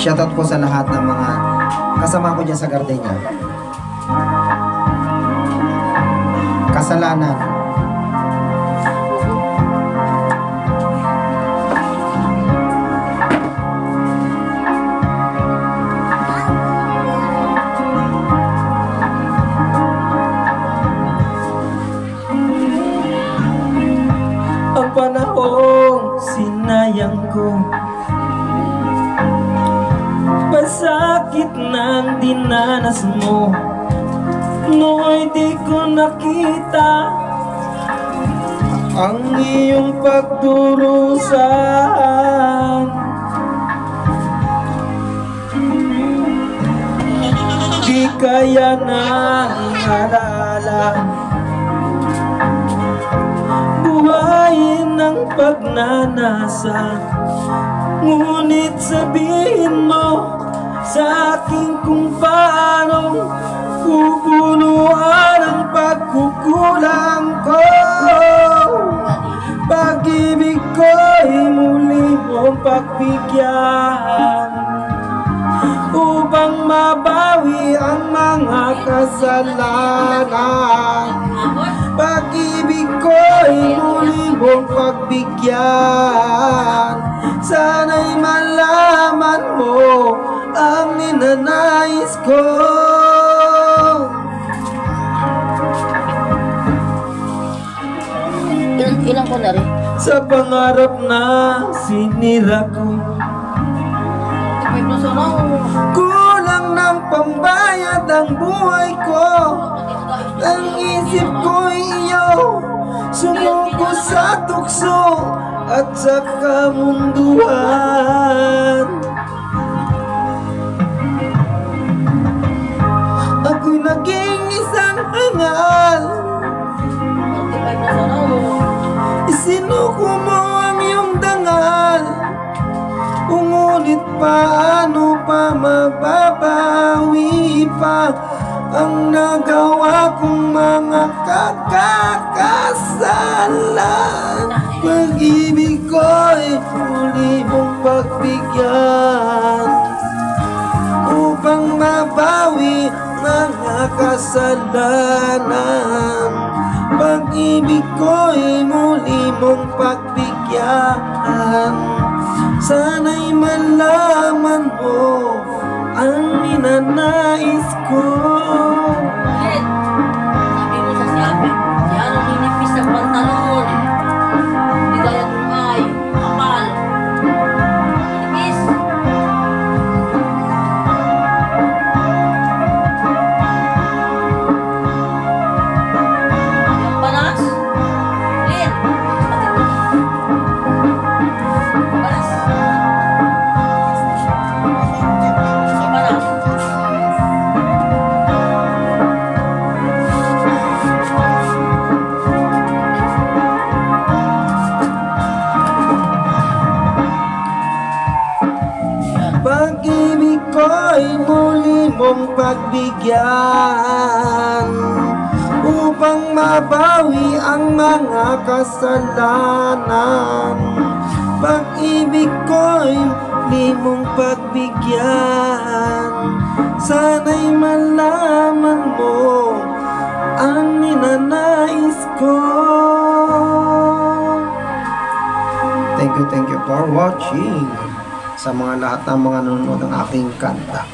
Shoutout po sa lahat ng mga kasama ko dyan sa Gardenia. Kasalanan. Ang panahong sinayang ko, pasakit ng dinanas mo, nooy di ko nakita ang iyong pagdurusan. Di kaya nang alala buhayin ng pagnanasa, ngunit sabihin mo sa akin kung paano pupunuan ang pagkukulang ko. Pag-ibig ko'y muli mong pagbigyan upang mabawi ang mga kasalanan. Pag-ibig ko'y muli mong pagbigyan. Sana'y malaman mo ang ninanais ko. Ilang ko na rin? Sa pangarap na sinira ko, kulang ng pambayad ang buhay ko. Ang isip ko'y iyo, sumuko sa tukso at sa kamunduhan. Ako'y naging isang hangal, isinuko mo ang iyong dangal. Ngunit paano pa mababawi pa ang nagawa kong mga kakakasalan? Pag-ibig ko'y muli mong pagbigyan upang mabawi mga kasalanan. Pag-ibig ko'y muli mong pagbigyan. Sana'y malaman mo ang ninanais ko. Sabi mo sa sabi, yan ang ninipis ng pantalon. Hindi kaya tungay, kapal. Ninipis. Yung panas. Lin. Panas. Yung panas. Pag-ibig ko'y muli mong pagbigyan upang mabawi ang mga kasalanan. Pag-ibig ko'y muli mong pagbigyan. Sana'y malaman mo ang ninanais ko. Thank you for watching. Sa mga lahat ng mga nanonood ng aking kanta.